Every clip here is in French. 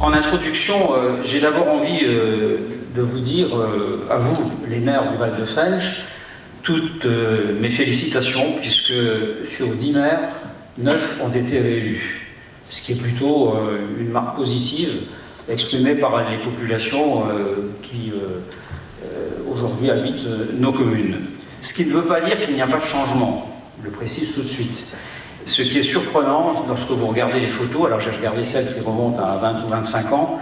En introduction, j'ai d'abord envie de vous dire, à vous, les maires du Val de Fensch, toutes mes félicitations, puisque sur 10 maires, 9 ont été réélus, ce qui est plutôt une marque positive exprimée par les populations qui aujourd'hui habitent nos communes. Ce qui ne veut pas dire qu'il n'y a pas de changement, je le précise tout de suite. Ce qui est surprenant lorsque vous regardez les photos, alors j'ai regardé celles qui remontent à 20 ou 25 ans,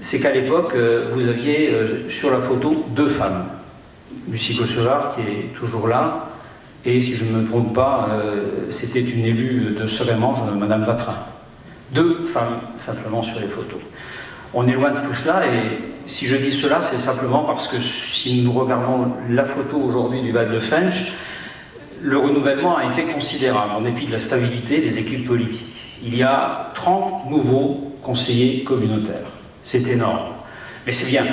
c'est qu'à l'époque, vous aviez sur la photo 2 femmes. Lucie Kossevard, qui est toujours là, et si je ne me trompe pas, c'était une élue de Seremange, Madame Vatrin. 2 femmes, simplement, sur les photos. On est loin de tout cela, et si je dis cela, c'est simplement parce que si nous regardons la photo aujourd'hui du Val de Fensch, le renouvellement a été considérable, en dépit de la stabilité des équipes politiques. Il y a 30 nouveaux conseillers communautaires. C'est énorme. Mais c'est bien.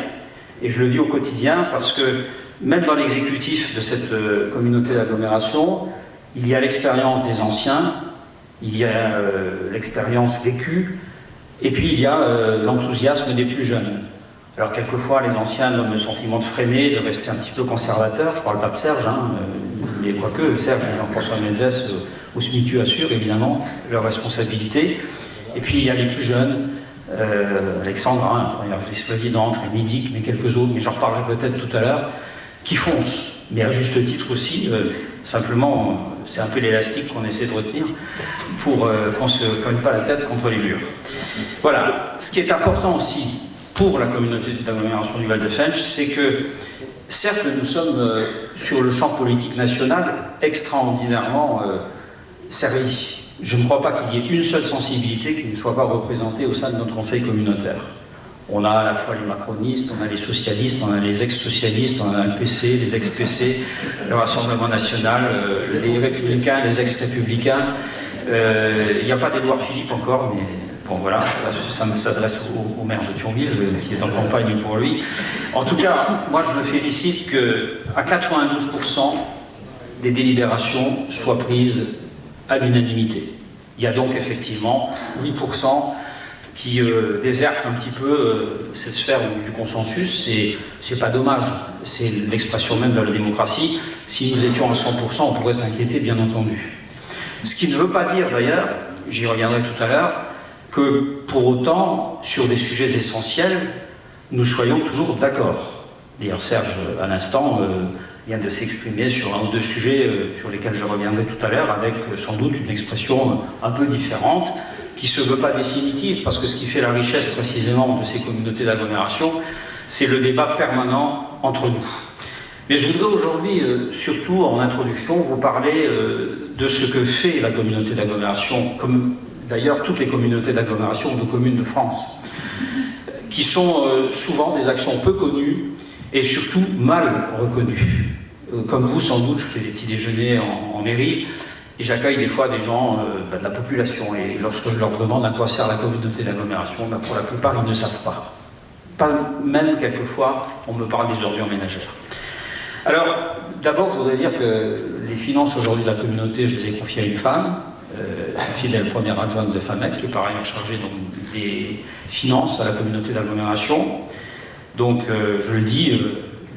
Et je le dis au quotidien parce que même dans l'exécutif de cette communauté d'agglomération, il y a l'expérience des anciens, il y a l'expérience vécue, et puis il y a l'enthousiasme des plus jeunes. Alors quelquefois, les anciens donnent le sentiment de freiner, de rester un petit peu conservateurs. Je ne parle pas de Serge, mais quoique Serge et Jean-François Mendes au SMITU assurent évidemment leur responsabilité. Et puis il y a les plus jeunes, Alexandra, première vice-présidente, Rémi Dick, mais quelques autres, mais j'en reparlerai peut-être tout à l'heure, qui foncent, mais à juste titre aussi. Simplement, c'est un peu l'élastique qu'on essaie de retenir pour qu'on ne se cogne pas la tête contre les murs. Voilà. Ce qui est important aussi pour la communauté d'agglomération du Val de Fensch, c'est que certes, nous sommes sur le champ politique national extraordinairement servis. Je ne crois pas qu'il y ait une seule sensibilité qui ne soit pas représentée au sein de notre conseil communautaire. On a à la fois les macronistes, on a les socialistes, on a les ex-socialistes, on a le PC, les ex-PC, le Rassemblement national, les républicains, les ex-républicains. Il n'y a pas d'Édouard Philippe encore, mais bon voilà, ça s'adresse au maire de Thionville, qui est en campagne pour lui. En tout cas, moi je me félicite qu'à 92% des délibérations soient prises à l'unanimité. Il y a donc effectivement 8% qui désertent un petit peu cette sphère du consensus. C'est pas dommage, c'est l'expression même de la démocratie. Si nous étions à 100%, on pourrait s'inquiéter, bien entendu. Ce qui ne veut pas dire d'ailleurs, j'y reviendrai tout à l'heure, que pour autant, sur des sujets essentiels, nous soyons toujours d'accord. D'ailleurs, Serge, à l'instant, vient de s'exprimer sur 1 ou 2 sujets sur lesquels je reviendrai tout à l'heure, avec sans doute une expression un peu différente, qui ne se veut pas définitive, parce que ce qui fait la richesse précisément de ces communautés d'agglomération, c'est le débat permanent entre nous. Mais je voudrais aujourd'hui, surtout en introduction, vous parler de ce que fait la communauté d'agglomération, comme d'ailleurs toutes les communautés d'agglomération de communes de France, qui sont souvent des actions peu connues et surtout mal reconnues. Comme vous, sans doute, je fais des petits déjeuners en mairie et j'accueille des fois des gens de la population. Et lorsque je leur demande à quoi sert la communauté d'agglomération, pour la plupart, ils ne savent pas. Pas même quelquefois, on me parle des ordures ménagères. Alors, d'abord, je voudrais dire que les finances aujourd'hui de la communauté, je les ai confiées à une femme, fidèle première adjointe de FAMEC, qui est par ailleurs chargée donc, des finances à la communauté d'agglomération. Donc, je le dis,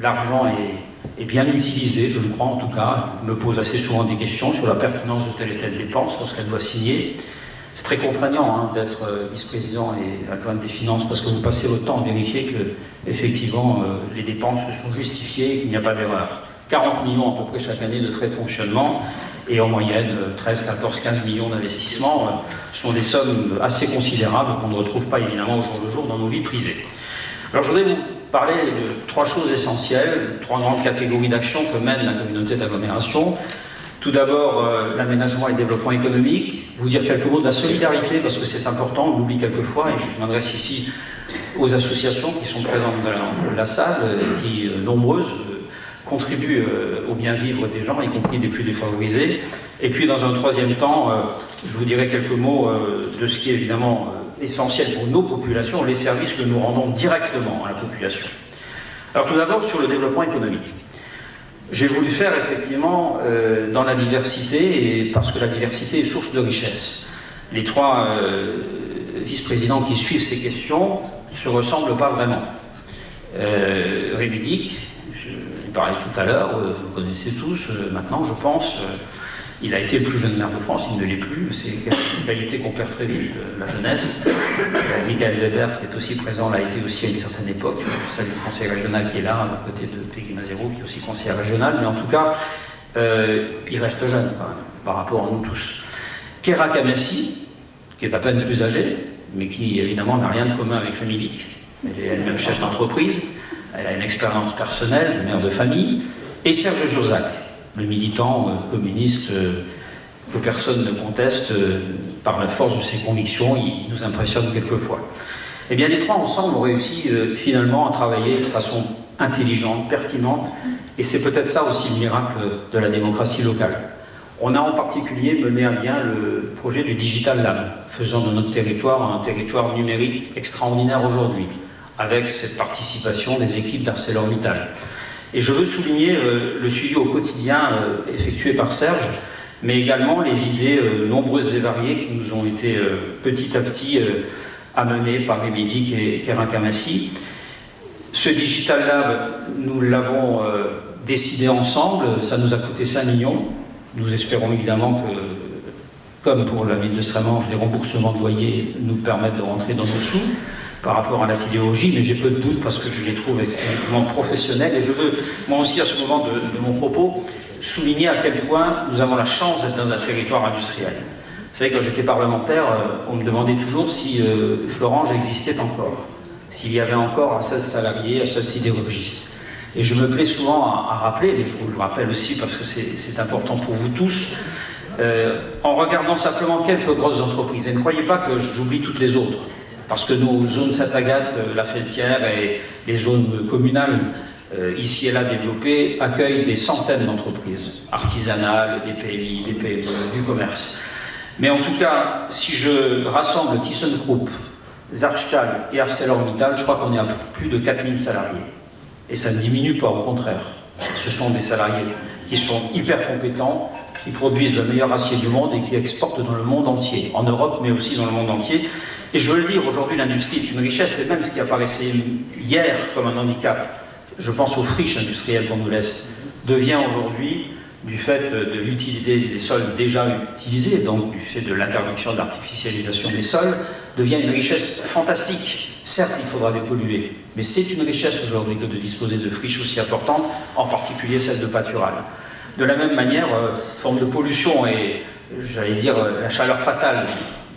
l'argent est bien utilisé, je le crois en tout cas. Elle me pose assez souvent des questions sur la pertinence de telle et telle dépense lorsqu'elle doit signer. C'est très contraignant d'être vice-président et adjointe des finances parce que vous passez votre temps à vérifier que, effectivement, les dépenses sont justifiées et qu'il n'y a pas d'erreur. 40 millions à peu près chaque année de frais de fonctionnement et en moyenne 13, 14, 15 millions d'investissements sont des sommes assez considérables qu'on ne retrouve pas évidemment au jour le jour dans nos vies privées. Alors je voudrais vous parler de 3 choses essentielles, 3 grandes catégories d'actions que mène la communauté d'agglomération. Tout d'abord, l'aménagement et le développement économique. Vous dire quelques mots de la solidarité, parce que c'est important, on l'oublie quelquefois, et je m'adresse ici aux associations qui sont présentes dans la salle, qui, nombreuses, contribuent au bien-vivre des gens, y compris des plus défavorisés. Et puis, dans un 3e temps, je vous dirai quelques mots de ce qui est évidemment essentiel pour nos populations, les services que nous rendons directement à la population. Alors tout d'abord, sur le développement économique. J'ai voulu faire effectivement dans la diversité, et parce que la diversité est source de richesse. Les 3 vice-présidents qui suivent ces questions ne se ressemblent pas vraiment. Rémy Dick, je parlais tout à l'heure, vous le connaissez tous, maintenant je pense, il a été le plus jeune maire de France, il ne l'est plus, c'est une qualité qu'on perd très vite, la jeunesse. Michael Weber, qui est aussi présent, l'a été aussi à une certaine époque, je salue le conseil régional qui est là, à côté de Peggy Mazero, qui est aussi conseiller régional, mais en tout cas, il reste jeune quand même, par rapport à nous tous. Kéra Kamessi, qui est à peine plus âgée, mais qui évidemment n'a rien de commun avec Rémy Dick. Elle est elle-même chef d'entreprise, elle a une expérience personnelle, de mère de famille, et Serge Josac, le militant communiste que personne ne conteste par la force de ses convictions, il nous impressionne quelquefois. Eh bien, les trois ensemble ont réussi finalement à travailler de façon intelligente, pertinente, et c'est peut-être ça aussi le miracle de la démocratie locale. On a en particulier mené à bien le projet du Digital Lab, faisant de notre territoire un territoire numérique extraordinaire aujourd'hui, avec cette participation des équipes d'ArcelorMittal. Et je veux souligner le suivi au quotidien effectué par Serge, mais également les idées nombreuses et variées qui nous ont été petit à petit amenées par Rémy Dick et Kéra Kamessi. Ce Digital Lab, nous l'avons décidé ensemble, ça nous a coûté 5 millions. Nous espérons évidemment que, comme pour la ville de Strémange, les remboursements de loyer nous permettent de rentrer dans nos sous par rapport à la sidérurgie, mais j'ai peu de doutes parce que je les trouve extrêmement professionnels. Et je veux, moi aussi, à ce moment de mon propos, souligner à quel point nous avons la chance d'être dans un territoire industriel. Vous savez, quand j'étais parlementaire, on me demandait toujours si Florange existait encore, s'il y avait encore un seul salarié, un seul sidérurgiste. Et je me plais souvent à rappeler, mais je vous le rappelle aussi parce que c'est important pour vous tous, en regardant simplement quelques grosses entreprises. Et ne croyez pas que j'oublie toutes les autres, parce que nos zones Saint-Agathe, La Felletière et les zones communales, ici et là développées, accueillent des centaines d'entreprises, artisanales, des PMI, des PME, du commerce. Mais en tout cas, si je rassemble ThyssenKrupp, Zarchtal et ArcelorMittal, je crois qu'on est à plus de 4000 salariés. Et ça ne diminue pas, au contraire. Ce sont des salariés qui sont hyper compétents, qui produisent le meilleur acier du monde et qui exportent dans le monde entier, en Europe mais aussi dans le monde entier. Et je veux le dire, aujourd'hui l'industrie est une richesse, et même ce qui apparaissait hier comme un handicap, je pense aux friches industrielles qu'on nous laisse, devient aujourd'hui, du fait de l'utilité des sols déjà utilisés, donc du fait de l'interdiction de l'artificialisation des sols, devient une richesse fantastique. Certes, il faudra dépolluer, mais c'est une richesse aujourd'hui que de disposer de friches aussi importantes, en particulier celle de pâturage. De la même manière, forme de pollution et, j'allais dire, la chaleur fatale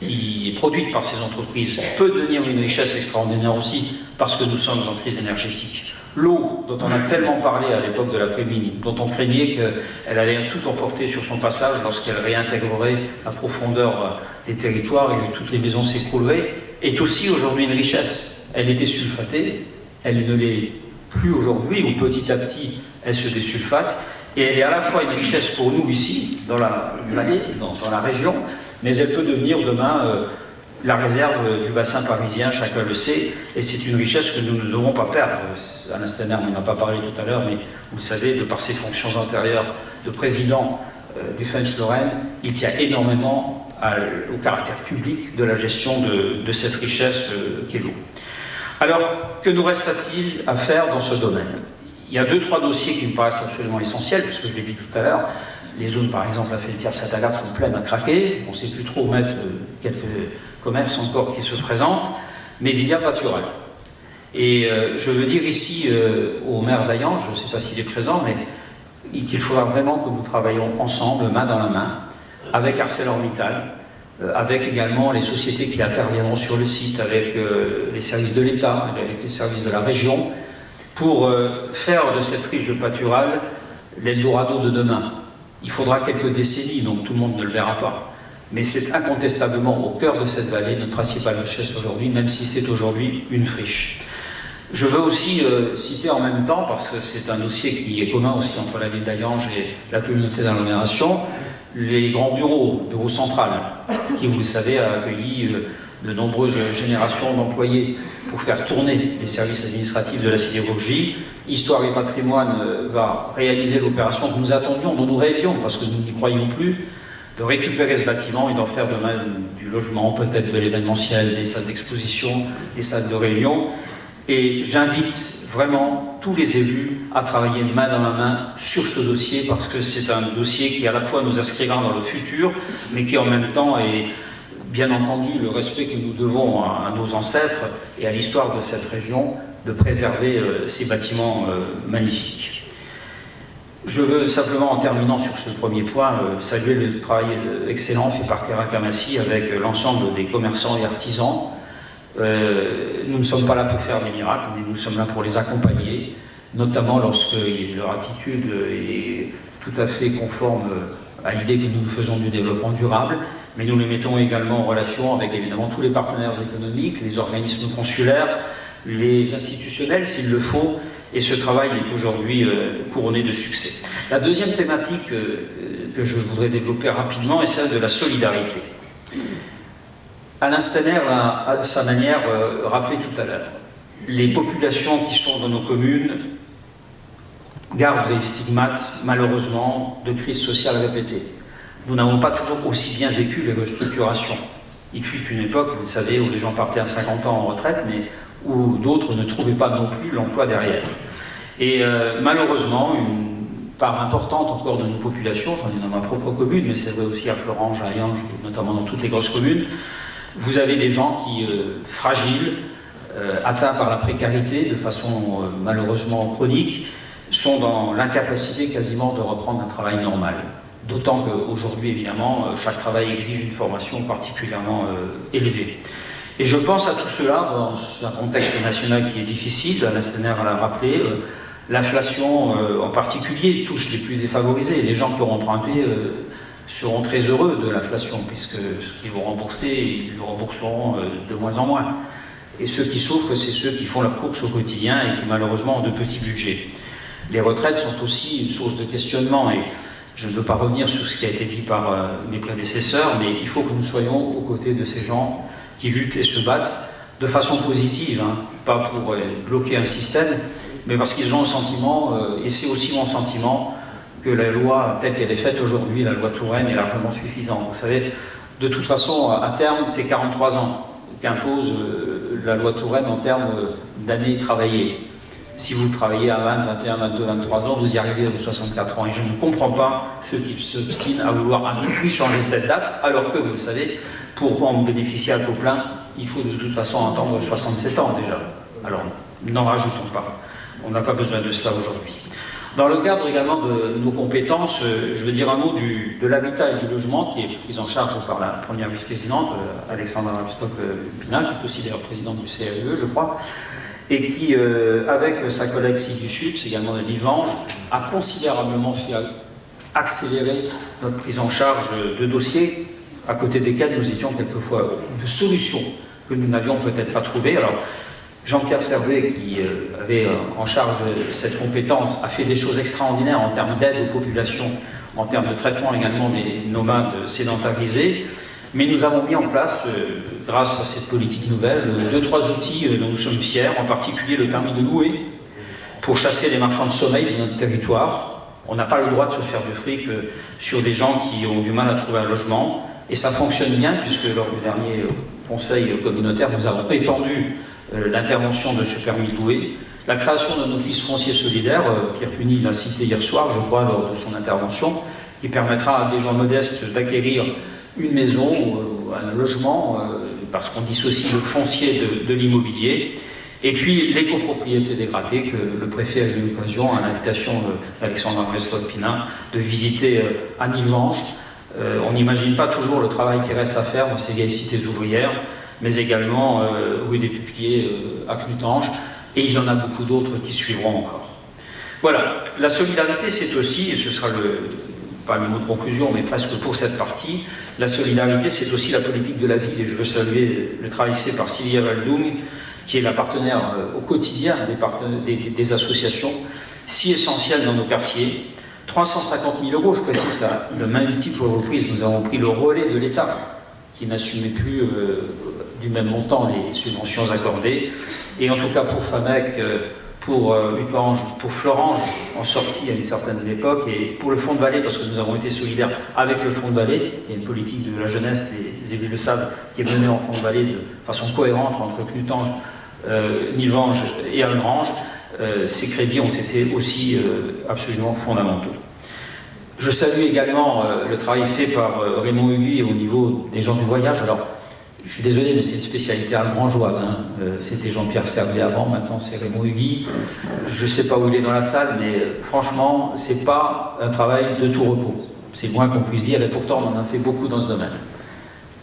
qui est produite par ces entreprises peut devenir une richesse extraordinaire aussi, parce que nous sommes en crise énergétique. L'eau, dont on a tellement parlé à l'époque de l'après-midi, dont on craignait qu'elle allait tout emporter sur son passage lorsqu'elle réintégrerait à profondeur les territoires et que toutes les maisons s'écrouleraient, est aussi aujourd'hui une richesse. Elle était sulfatée, elle ne l'est plus aujourd'hui, ou petit à petit elle se désulfate, et elle est à la fois une richesse pour nous ici, dans la vallée, dans la région, mais elle peut devenir demain la réserve du bassin parisien, chacun le sait, et c'est une richesse que nous ne devons pas perdre. Alain Steiner n'en a pas parlé tout à l'heure, mais vous le savez, de par ses fonctions antérieures de président du Fench-Lorraine, il tient énormément au caractère public de la gestion de cette richesse qu'est l'eau. Alors, que nous reste-t-il à faire dans ce domaine? Il y a 2-3 dossiers qui me paraissent absolument essentiels, puisque je l'ai dit tout à l'heure, les zones, par exemple, la Felletière, Saint-Agathe sont pleines à craquer, on ne sait plus trop où mettre quelques commerces encore qui se présentent, mais il y a pâturage. Et je veux dire ici au maire d'Ayange, je ne sais pas s'il est présent, mais qu'il faudra vraiment que nous travaillions ensemble, main dans la main, avec ArcelorMittal, avec également les sociétés qui interviendront sur le site, avec les services de l'État, avec les services de la région, pour faire de cette friche de pâturage l'Eldorado de demain. Il faudra quelques décennies, donc tout le monde ne le verra pas. Mais c'est incontestablement au cœur de cette vallée notre principale richesse aujourd'hui, même si c'est aujourd'hui une friche. Je veux aussi citer en même temps, parce que c'est un dossier qui est commun aussi entre la ville d'Ayange et la communauté d'agglomération, les grands bureaux central, qui, vous le savez, a accueilli de nombreuses générations d'employés pour faire tourner les services administratifs de la sidérurgie. Histoire et Patrimoine va réaliser l'opération que nous attendions, dont nous rêvions, parce que nous n'y croyions plus, de récupérer ce bâtiment et d'en faire demain du logement, peut-être de l'événementiel, des salles d'exposition, des salles de réunion. Et j'invite vraiment tous les élus à travailler main dans la main sur ce dossier, parce que c'est un dossier qui à la fois nous inscrira dans le futur, mais qui en même temps est bien entendu le respect que nous devons à nos ancêtres et à l'histoire de cette région, de préserver ces bâtiments magnifiques. Je veux simplement, en terminant sur ce premier point, saluer le travail excellent fait par Kera Kamassi avec l'ensemble des commerçants et artisans. Nous ne sommes pas là pour faire des miracles, mais nous sommes là pour les accompagner, notamment lorsque leur attitude est tout à fait conforme à l'idée que nous faisons du développement durable, mais nous les mettons également en relation avec évidemment tous les partenaires économiques, les organismes consulaires, les institutionnels s'il le faut, et ce travail est aujourd'hui couronné de succès. La deuxième thématique que je voudrais développer rapidement est celle de la solidarité. Alain Steiner l'a à sa manière rappelé tout à l'heure. Les populations qui sont dans nos communes gardent les stigmates, malheureusement, de crises sociales répétées. Nous n'avons pas toujours aussi bien vécu les restructurations. Il fut une époque, vous le savez, où les gens partaient à 50 ans en retraite, mais où d'autres ne trouvaient pas non plus l'emploi derrière. Et malheureusement, une part importante encore de nos populations, j'en ai dans ma propre commune, mais c'est vrai aussi à Florange, à Yange, notamment dans toutes les grosses communes, vous avez des gens qui, fragiles, atteints par la précarité de façon malheureusement chronique, sont dans l'incapacité quasiment de reprendre un travail normal. D'autant qu'aujourd'hui, évidemment, chaque travail exige une formation particulièrement élevée. Et je pense à tout cela dans un contexte national qui est difficile. Alain Steiner l'a rappelé, l'inflation en particulier touche les plus défavorisés. Les gens qui ont emprunté seront très heureux de l'inflation, puisque ce qu'ils vont rembourser, ils le rembourseront de moins en moins. Et ceux qui souffrent, c'est ceux qui font leurs courses au quotidien et qui malheureusement ont de petits budgets. Les retraites sont aussi une source de questionnement, et je ne veux pas revenir sur ce qui a été dit par mes prédécesseurs, mais il faut que nous soyons aux côtés de ces gens qui luttent et se battent de façon positive, hein, pas pour bloquer un système, mais parce qu'ils ont le sentiment, et c'est aussi mon sentiment, que la loi telle qu'elle est faite aujourd'hui, la loi Touraine, est largement suffisante. Vous savez, de toute façon, à terme, c'est 43 ans qu'impose la loi Touraine en termes d'années travaillées. Si vous travaillez à 20, 21, 22, 23 ans, vous y arrivez aux 64 ans. Et je ne comprends pas ceux qui s'obstinent à vouloir à tout prix changer cette date, alors que, vous le savez, pour en bénéficier à taux plein, il faut de toute façon attendre 67 ans déjà. Alors, n'en rajoutons pas. On n'a pas besoin de cela aujourd'hui. Dans le cadre également de nos compétences, je veux dire un mot de l'habitat et du logement qui est pris en charge par la première vice-présidente, Alexandra Ravistok-Pina, qui est aussi d'ailleurs présidente du CAE, je crois, et qui, avec sa collègue Sylvie Schutz, également de Livange, a considérablement fait accélérer notre prise en charge de dossiers à côté desquels nous étions quelquefois de solutions que nous n'avions peut-être pas trouvées. Alors, Jean-Pierre Servet, qui avait en charge cette compétence, a fait des choses extraordinaires en termes d'aide aux populations, en termes de traitement également des nomades sédentarisés. Mais nous avons mis en place, grâce à cette politique nouvelle, 2-3 outils dont nous sommes fiers, en particulier le permis de louer, pour chasser les marchands de sommeil de notre territoire. On n'a pas le droit de se faire du fric sur des gens qui ont du mal à trouver un logement. Et ça fonctionne bien, puisque lors du dernier conseil communautaire, nous avons étendu l'intervention de ce permis de louer. La création d'un office foncier solidaire, Pierre Cuny l'a cité hier soir, je crois, lors de son intervention, qui permettra à des gens modestes d'acquérir une maison ou un logement, parce qu'on dissocie le foncier de l'immobilier. Et puis les copropriétés dégradées, que le préfet a eu l'occasion, à l'invitation d'Alexandra Ravistok-Pina, de visiter à Nivange. On n'imagine pas toujours le travail qui reste à faire dans ces vieilles cités ouvrières, mais également rue des Peupliers à Knutange, et il y en a beaucoup d'autres qui suivront encore. Voilà, la solidarité c'est aussi, et ce sera pas le mot de conclusion, mais presque pour cette partie, la solidarité c'est aussi la politique de la ville, et je veux saluer le travail fait par Sylvia Waldung, qui est la partenaire au quotidien des associations, si essentielles dans nos quartiers. 350 000 €, je précise qu'à de multiples reprises, nous avons pris le relais de l'État, qui n'assumait plus du même montant les subventions accordées. Et en tout cas pour FAMEC, pour Ucange, pour Florange, en sortie à une certaine époque, et pour le Fonds de Vallée, parce que nous avons été solidaires avec le Fonds de Vallée. Il y a une politique de la jeunesse, les élus le savent, qui est menée en Fonds de Vallée de façon cohérente entre Clutange, Nivange et Algrange. Ces crédits ont été aussi absolument fondamentaux. Je salue également le travail fait par Raymond Hugui au niveau des gens du voyage. Alors, je suis désolé, mais c'est une spécialité algrangeoise. Hein. C'était Jean-Pierre Servet avant, maintenant c'est Raymond Hugui. Je ne sais pas où il est dans la salle, mais franchement, ce n'est pas un travail de tout repos. C'est moins qu'on puisse dire, et pourtant on en a fait beaucoup dans ce domaine.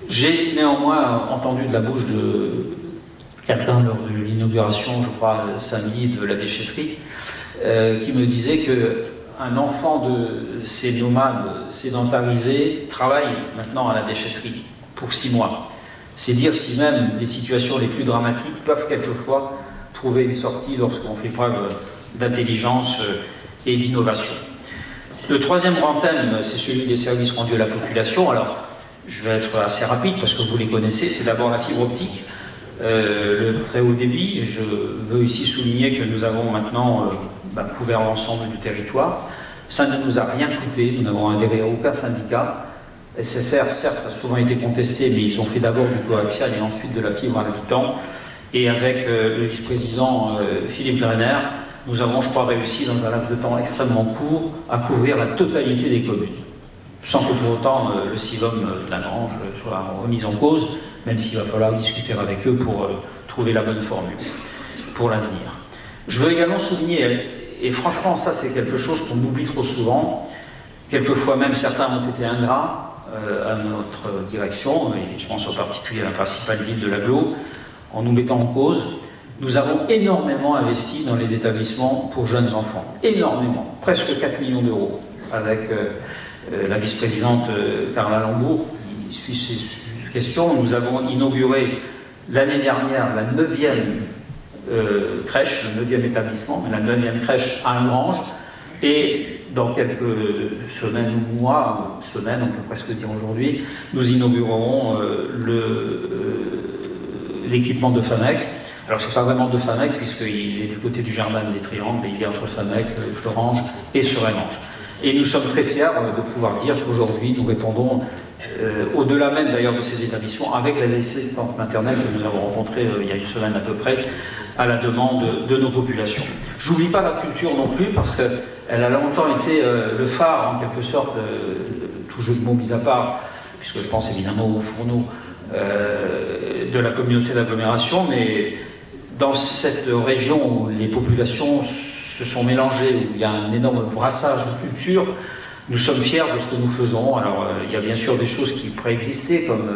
J'ai néanmoins entendu de la bouche de quelqu'un lors de l'inauguration, je crois, samedi, de la déchetterie, qui me disait qu'un enfant de ces nomades sédentarisés travaille maintenant à la déchetterie pour 6 mois. C'est dire si même les situations les plus dramatiques peuvent quelquefois trouver une sortie lorsqu'on fait preuve d'intelligence et d'innovation. Le troisième grand thème, c'est celui des services rendus à la population. Alors, je vais être assez rapide parce que vous les connaissez. C'est d'abord la fibre optique, le très haut débit. Je veux ici souligner que nous avons maintenant couvert l'ensemble du territoire. Ça ne nous a rien coûté, nous n'avons adhéré à aucun syndicat. SFR, certes, a souvent été contesté, mais ils ont fait d'abord du coaxial et ensuite de la fibre à l'habitant. Et avec le vice-président Philippe Greiner, nous avons, je crois, réussi dans un laps de temps extrêmement court à couvrir la totalité des communes. Sans que pour autant le SIVOM d'Algrange soit remis en cause, même s'il va falloir discuter avec eux pour trouver la bonne formule pour l'avenir. Je veux également souligner, et franchement ça c'est quelque chose qu'on oublie trop souvent, quelquefois même certains ont été ingrats à notre direction, et je pense en particulier à la principale ville de l'Agglo, en nous mettant en cause. Nous avons énormément investi dans les établissements pour jeunes enfants, énormément, presque 4 millions d'euros, avec la vice-présidente Carla Lambourg, qui suit ces questions. Nous avons inauguré l'année dernière la 9e crèche, le 9e établissement, la 9e crèche à Algrange, et dans quelques semaines ou mois, semaines on peut presque dire aujourd'hui, nous inaugurerons l'équipement de Famec. Alors c'est pas vraiment de Famec puisqu'il est du côté du jardin des Triangles, mais il est entre Famec, Florange et Serenange. Et nous sommes très fiers de pouvoir dire qu'aujourd'hui nous répondons, au-delà même d'ailleurs de ces établissements, avec les assistantes maternelles que nous avons rencontrées il y a une semaine à peu près, à la demande de nos populations. J'oublie pas la culture non plus parce qu'elle a longtemps été le phare en quelque sorte, tout jeu de mots mis à part, puisque je pense évidemment aux fourneaux de la communauté d'agglomération, mais dans cette région où les populations se sont mélangées, où il y a un énorme brassage de culture, nous sommes fiers de ce que nous faisons. Alors il y a bien sûr des choses qui préexistaient comme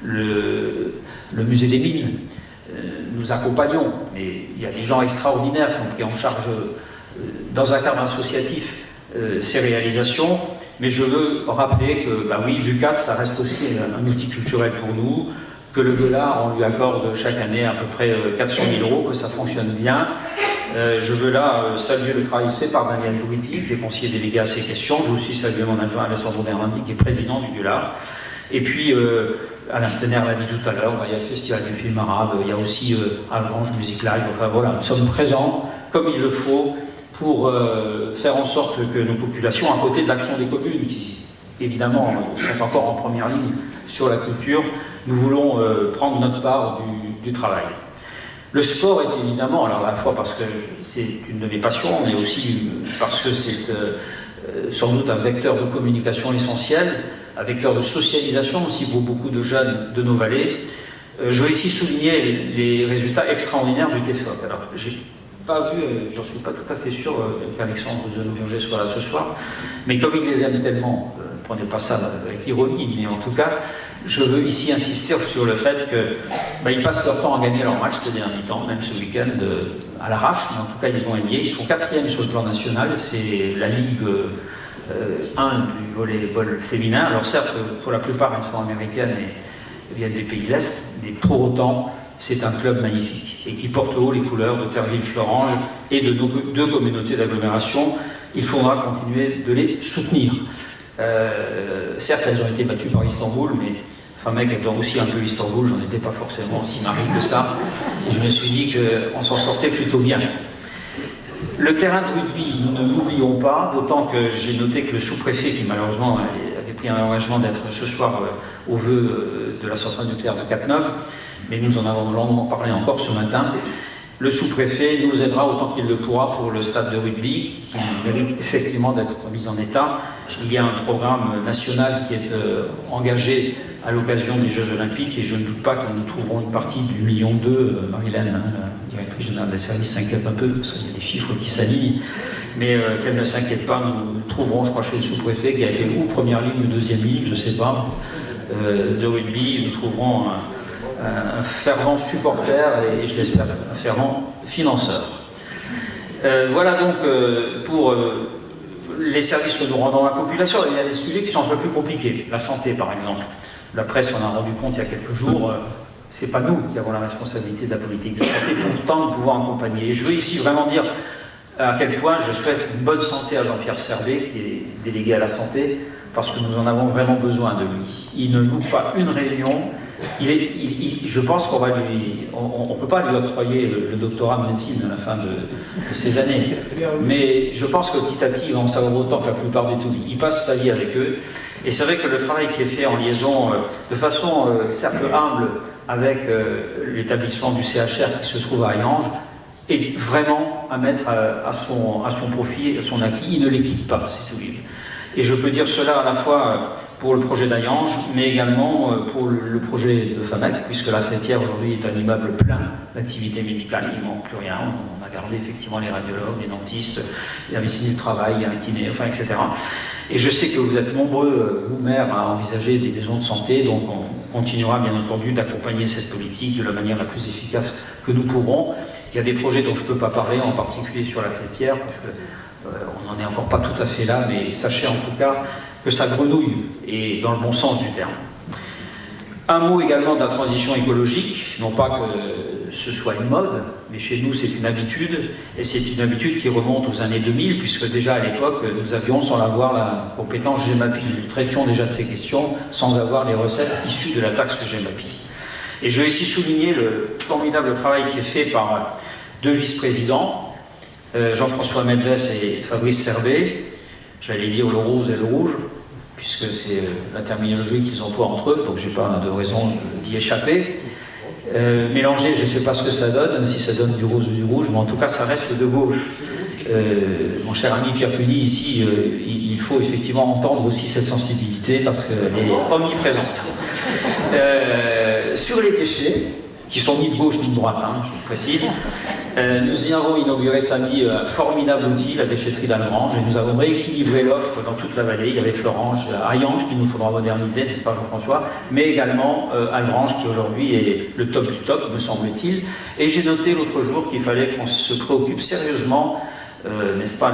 le musée des mines. Nous accompagnons, mais il y a des gens extraordinaires qui ont pris en charge dans un cadre associatif ces réalisations, mais je veux rappeler que, oui, l'UCAD, ça reste aussi un multiculturel pour nous, que le Gueulard, on lui accorde chaque année à peu près 400 000 €, que ça fonctionne bien. Je veux là saluer le travail fait par Daniel Douriti, qui est conseiller délégué à ces questions. Je veux aussi saluer mon adjoint Alessandro Berandi, qui est président du Gueulard. Et puis, Alain Stener l'a dit tout à l'heure, il y a le Festival du film arabe, il y a aussi Algrange Music Live, enfin voilà, nous sommes présents comme il le faut pour faire en sorte que nos populations, à côté de l'action des communes, qui évidemment sont encore en première ligne sur la culture, nous voulons prendre notre part du travail. Le sport est évidemment, alors à la fois parce que c'est une de mes passions, mais aussi parce que c'est sans doute un vecteur de communication essentiel, un vecteur de socialisation aussi pour beaucoup de jeunes de nos vallées. Je veux ici souligner les résultats extraordinaires du TEFOC. Alors, j'ai pas vu, j'en suis pas tout à fait sûr qu'Alexandre Zenobierger soit là ce soir, mais comme il les aime tellement, ne prenez pas ça avec ironie, mais en tout cas, je veux ici insister sur le fait qu'ils passent leur temps à gagner leur match ces derniers temps, même ce week-end à l'arrache, mais en tout cas ils ont gagné. Ils sont 4e sur le plan national, c'est la Ligue 1 du volleyball féminin. Alors certes, pour la plupart, elles sont américaines et viennent des pays de l'Est, mais pour autant, c'est un club magnifique et qui porte haut les couleurs de Terville-Florange et de nos 2 communautés d'agglomération. Il faudra continuer de les soutenir. Certes, elles ont été battues par Istanbul, mais Famec étant aussi un peu Istanbul, j'en étais pas forcément si marié que ça, et je me suis dit qu'on s'en sortait plutôt bien. Le terrain de rugby, nous ne l'oublions pas, d'autant que j'ai noté que le sous-préfet, qui malheureusement avait pris un engagement d'être ce soir au vœu de la centrale nucléaire de Cap-Neuve, mais nous en avons longuement parlé encore ce matin, le sous-préfet nous aidera autant qu'il le pourra pour le stade de rugby, qui mérite effectivement d'être mis en état. Il y a un programme national qui est engagé à l'occasion des Jeux Olympiques, et je ne doute pas que nous trouverons une partie du $1,2 million. Marilène, la directrice générale des services, s'inquiète un peu, parce qu'il y a des chiffres qui s'alignent, mais qu'elle ne s'inquiète pas, nous trouverons, je crois, chez le sous-préfet, qui a été ou première ligne ou deuxième ligne, je ne sais pas, de rugby, nous trouverons un fervent supporter et je l'espère un fervent financeur. Voilà donc pour les services que nous rendons à la population. Il y a des sujets qui sont un peu plus compliqués. La santé, par exemple. La presse en a rendu compte il y a quelques jours. C'est pas nous qui avons la responsabilité de la politique de santé, pourtant nous pouvons accompagner. Et je veux ici vraiment dire à quel point je souhaite une bonne santé à Jean-Pierre Serbet, qui est délégué à la santé, parce que nous en avons vraiment besoin de lui. Il ne loupe pas une réunion. Je pense qu'on va on peut pas lui octroyer le doctorat de médecine à la fin de ces années, mais je pense que petit à petit, il va en savoir autant que la plupart des tout. Il passe sa vie avec eux, et c'est vrai que le travail qui est fait en liaison, de façon certes humble, avec l'établissement du CHR qui se trouve à Hayange, est vraiment à mettre à son profit, à son acquis. Il ne les quitte pas, c'est tout. Et je peux dire cela à la fois pour le projet d'Hayange, mais également pour le projet de FAMEC, puisque la Fêtière aujourd'hui est un immeuble plein d'activités médicales, il ne manque plus rien. On a gardé effectivement les radiologues, les dentistes, la médecine du travail, un kiné, enfin, etc. Et je sais que vous êtes nombreux, vous maires, à envisager des maisons de santé, donc on continuera bien entendu d'accompagner cette politique de la manière la plus efficace que nous pourrons. Il y a des projets dont je ne peux pas parler, en particulier sur la Fêtière, parce que on n'en est encore pas tout à fait là, mais sachez en tout cas que ça grenouille, et dans le bon sens du terme. Un mot également de la transition écologique, non pas que ce soit une mode, mais chez nous c'est une habitude, et c'est une habitude qui remonte aux années 2000, puisque déjà à l'époque nous avions, sans avoir la compétence GEMAPI, nous traitions déjà de ces questions sans avoir les recettes issues de la taxe GEMAPI. Et je veux ici souligner le formidable travail qui est fait par deux vice-présidents, Jean-François Medlès et Fabrice Serbet, j'allais dire le rose et le rouge, puisque c'est la terminologie qu'ils emploient entre eux, donc je n'ai pas de raison d'y échapper. Mélanger, je ne sais pas ce que ça donne, si ça donne du rose ou du rouge, mais en tout cas ça reste de gauche. Mon cher ami Pierre Cuny, ici, il faut effectivement entendre aussi cette sensibilité, parce qu'elle est omniprésente. Sur les déchets, qui sont ni de gauche ni de droite, hein, je vous précise. Nous y avons inauguré samedi un formidable outil, la déchetterie d'Algrange, et nous avons rééquilibré l'offre dans toute la vallée. Il y avait Florange, Hayange qu'il nous faudra moderniser, n'est-ce pas Jean-François, mais également Algrange qui aujourd'hui est le top du top, me semble-t-il. Et j'ai noté l'autre jour qu'il fallait qu'on se préoccupe sérieusement, n'est-ce pas,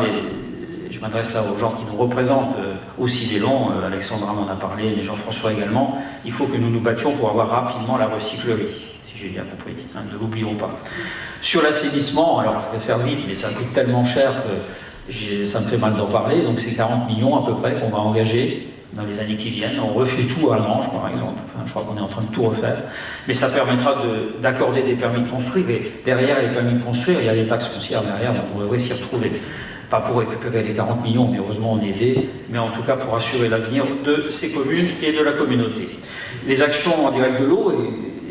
je m'adresse là aux gens qui nous représentent aussi des longs, Alexandra m'en a parlé, mais Jean-François également, il faut que nous nous battions pour avoir rapidement la recyclerie. J'ai bien compris, hein, ne l'oublions pas. Sur l'assainissement, alors je vais faire vite, mais ça coûte tellement cher que ça me fait mal d'en parler, donc c'est 40 millions à peu près qu'on va engager dans les années qui viennent. On refait tout à Algrange, par exemple, enfin, je crois qu'on est en train de tout refaire, mais ça permettra d'accorder des permis de construire, et derrière les permis de construire, il y a les taxes foncières derrière, donc on devrait s'y retrouver. Pas pour récupérer les 40 millions, mais heureusement on est aidé, mais en tout cas pour assurer l'avenir de ces communes et de la communauté. Les actions en direct de l'eau,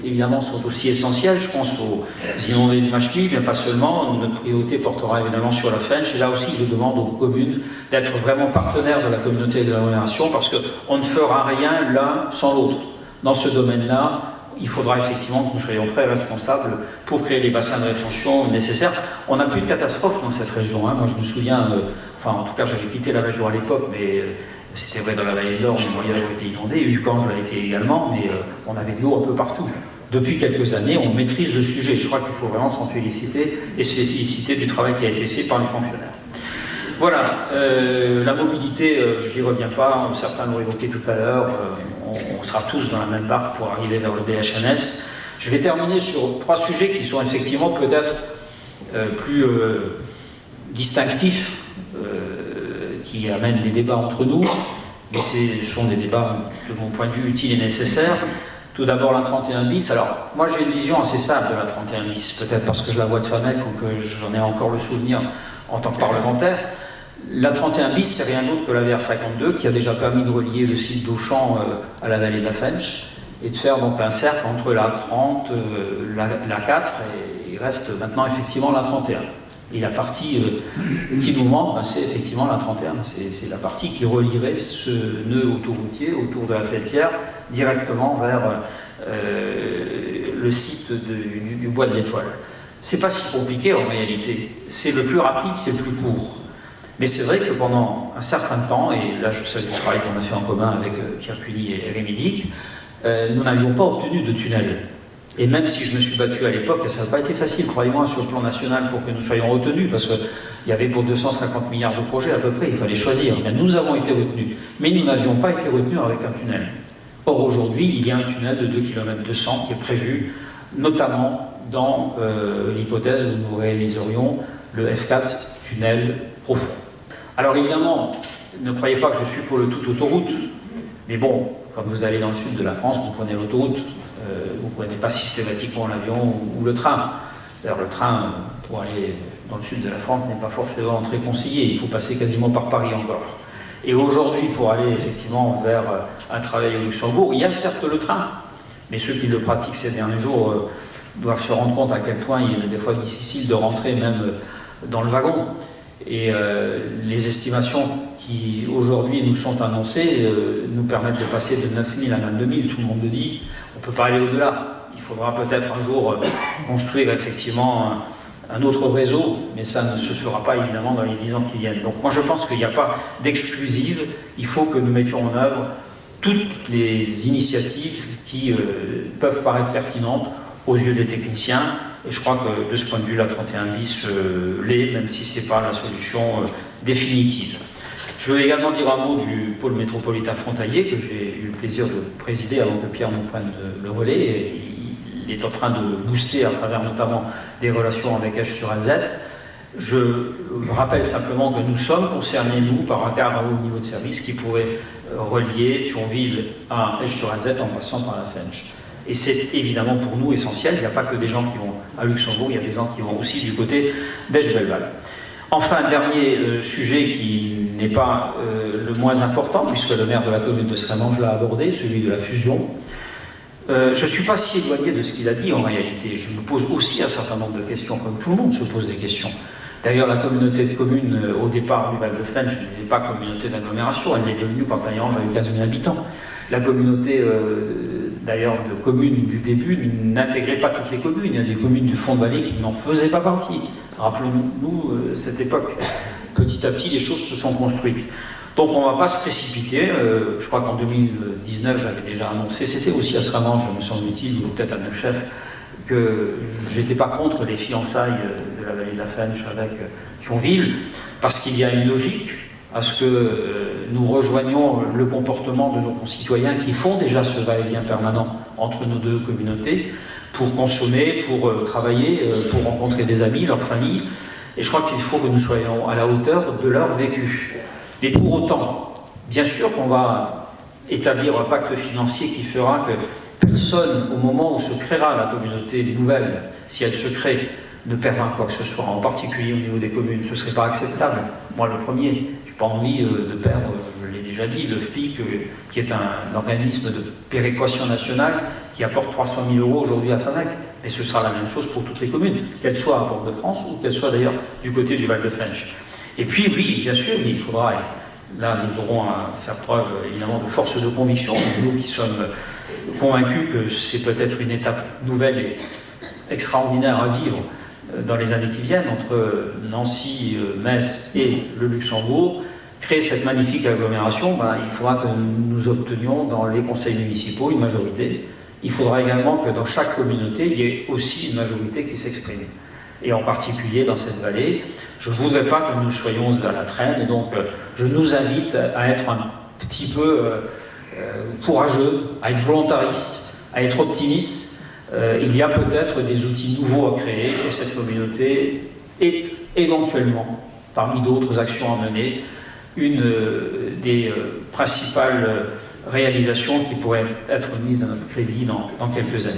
évidemment, sont aussi essentielles. Je pense aux inondés de Machny, mais pas seulement. Notre priorité portera évidemment sur la Fench. Et là aussi, je demande aux communes d'être vraiment partenaires de la communauté de l'agglomération, parce qu'on ne fera rien l'un sans l'autre. Dans ce domaine-là, il faudra effectivement que nous soyons très responsables pour créer les bassins de rétention nécessaires. On n'a plus de catastrophes dans cette région. Hein. Moi, je me souviens, enfin, en tout cas, j'avais quitté la région à l'époque, mais c'était vrai dans la vallée de l'Or, où il avait été inondé. Ucange l'a été également, mais on avait de l'eau un peu partout. Depuis quelques années, on maîtrise le sujet. Je crois qu'il faut vraiment s'en féliciter et se féliciter du travail qui a été fait par les fonctionnaires. Voilà, la mobilité, je n'y reviens pas, certains l'ont évoqué tout à l'heure, on sera tous dans la même barque pour arriver vers le BHNS. Je vais terminer sur 3 sujets qui sont effectivement peut-être plus distinctifs, qui amènent des débats entre nous, mais ce sont des débats, de mon point de vue, utiles et nécessaires. Tout d'abord la 31 bis. Alors, moi j'ai une vision assez simple de la 31 bis, peut-être parce que je la vois de Famec ou que j'en ai encore le souvenir en tant que parlementaire. La 31 bis, c'est rien d'autre que la VR52 qui a déjà permis de relier le site d'Auchan à la vallée de la Fensch et de faire donc un cercle entre la 30, la 4 et il reste maintenant effectivement la 31. Et la partie qui nous manque, ben, c'est effectivement la 31. C'est la partie qui relierait ce nœud autoroutier autour de la Fêtière directement vers le site du bois de l'Étoile. C'est pas si compliqué en réalité. C'est le plus rapide, c'est le plus court. Mais c'est vrai que pendant un certain temps, et là je salue le travail qu'on a fait en commun avec Pierre Cuny et Rémi Dick, nous n'avions pas obtenu de tunnel. Et même si je me suis battu à l'époque, et ça n'a pas été facile, croyez-moi, sur le plan national pour que nous soyons retenus, parce qu'il y avait pour 250 milliards de projets à peu près, il fallait choisir. Mais nous avons été retenus, mais nous n'avions pas été retenus avec un tunnel. Or aujourd'hui, il y a un tunnel de 2 km 200 qui est prévu, notamment dans l'hypothèse où nous réaliserions le F4 tunnel profond. Alors évidemment, ne croyez pas que je suis pour le tout autoroute, mais bon, quand vous allez dans le sud de la France, vous prenez l'autoroute. Vous ne prenez pas systématiquement l'avion ou le train. D'ailleurs, le train, pour aller dans le sud de la France, n'est pas forcément très conseillé. Il faut passer quasiment par Paris encore. Et aujourd'hui, pour aller effectivement vers un travail au Luxembourg, il y a certes le train, mais ceux qui le pratiquent ces derniers jours doivent se rendre compte à quel point il est des fois difficile de rentrer même dans le wagon. Et les estimations qui aujourd'hui nous sont annoncées nous permettent de passer de 9000 à 22000, tout le monde le dit. On ne peut pas aller au-delà. Il faudra peut-être un jour construire effectivement un autre réseau, mais ça ne se fera pas évidemment dans les 10 ans qui viennent. Donc moi je pense qu'il n'y a pas d'exclusive. Il faut que nous mettions en œuvre toutes les initiatives qui peuvent paraître pertinentes aux yeux des techniciens. Et je crois que de ce point de vue, la 31 bis l'est, même si ce n'est pas la solution définitive. Je veux également dire un mot du pôle métropolitain frontalier que j'ai eu le plaisir de présider avant que Pierre nous prenne le relais. Et il est en train de booster à travers notamment des relations avec Esch-sur-Alzette. Je rappelle simplement que nous sommes concernés, nous, par un cadre à haut niveau de service qui pourrait relier Thionville à Esch-sur-Alzette en passant par la Fensch. Et c'est évidemment pour nous essentiel. Il n'y a pas que des gens qui vont à Luxembourg, il y a des gens qui vont aussi du côté d'Esch-Belval. Enfin, dernier sujet qui n'est pas le moins important, puisque le maire de la commune de Srémange l'a abordé, celui de la fusion. Je ne suis pas si éloigné de ce qu'il a dit en réalité. Je me pose aussi un certain nombre de questions, comme tout le monde se pose des questions. D'ailleurs, la communauté de communes, au départ du Val de Fensch, n'était pas communauté d'agglomération, elle est devenue quand Taillange a eu 15 000 habitants. La communauté, d'ailleurs, de communes du début n'intégrait pas toutes les communes. Il y a des communes du fond de vallée qui n'en faisaient pas partie. Rappelons-nous cette époque. Petit à petit, les choses se sont construites. Donc on ne va pas se précipiter. Je crois qu'en 2019, j'avais déjà annoncé, c'était aussi à Srémange, me semble-t-il, ou peut-être à Neufchef, que je n'étais pas contre les fiançailles de la vallée de la Fensch avec Thionville, parce qu'il y a une logique à ce que nous rejoignions le comportement de nos concitoyens qui font déjà ce va-et-vient permanent entre nos deux communautés pour consommer, pour travailler, pour rencontrer des amis, leur famille. Et je crois qu'il faut que nous soyons à la hauteur de leur vécu. Mais pour autant, bien sûr qu'on va établir un pacte financier qui fera que personne, au moment où se créera la communauté nouvelle, si elle se crée, ne perdra quoi que ce soit, en particulier au niveau des communes. Ce ne serait pas acceptable. Moi, le premier, je n'ai pas envie de perdre, je l'ai déjà dit, le FPIC, qui est un organisme de péréquation nationale qui apporte 300 000 € aujourd'hui à Famec. Mais ce sera la même chose pour toutes les communes, qu'elles soient à Port-de-France ou qu'elles soient d'ailleurs du côté du Val de Fensch. Et puis, oui, bien sûr, il faudra, là, nous aurons à faire preuve, évidemment, de force de conviction, nous qui sommes convaincus que c'est peut-être une étape nouvelle et extraordinaire à vivre dans les années qui viennent, entre Nancy, Metz et le Luxembourg, créer cette magnifique agglomération, il faudra que nous obtenions dans les conseils municipaux une majorité. Il faudra également que dans chaque communauté, il y ait aussi une majorité qui s'exprime. Et en particulier dans cette vallée, je ne voudrais pas que nous soyons à la traîne, et donc je nous invite à être un petit peu courageux, à être volontariste, à être optimiste. Il y a peut-être des outils nouveaux à créer, et cette communauté est éventuellement, parmi d'autres actions à mener, une des principales réalisations qui pourraient être mises à notre crédit dans quelques années.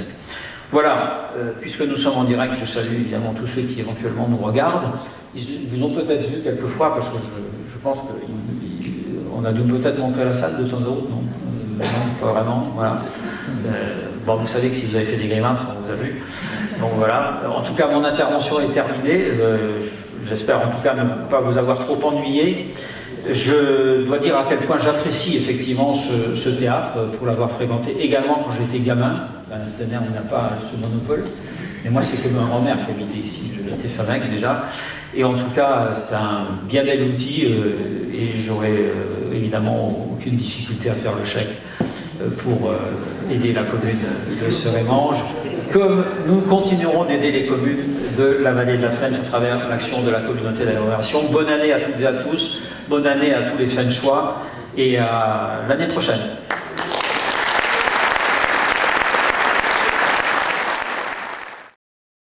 Voilà, puisque nous sommes en direct, je salue évidemment tous ceux qui éventuellement nous regardent. Ils vous ont peut-être vu quelquefois, parce que je pense qu'on a dû peut-être monter à la salle de temps à autre, non? Non, pas vraiment, voilà. Bon, vous savez que si vous avez fait des grimaces, on vous a vu. Donc voilà, en tout cas mon intervention est terminée. J'espère en tout cas ne pas vous avoir trop ennuyé. Je dois dire à quel point j'apprécie effectivement ce théâtre pour l'avoir fréquenté également quand j'étais gamin. Ben, c'est-à-dire on n'a pas ce monopole. Mais moi, c'est comme ma grand-mère qui habitait ici. J'habitais Famec déjà. Et en tout cas, c'est un bien bel outil et j'aurais évidemment aucune difficulté à faire le chèque pour aider la commune de Serémange, comme nous continuerons d'aider les communes de la vallée de la Fensch à travers l'action de la communauté d'agglomération. Bonne année à toutes et à tous, bonne année à tous les Fenchois et à l'année prochaine.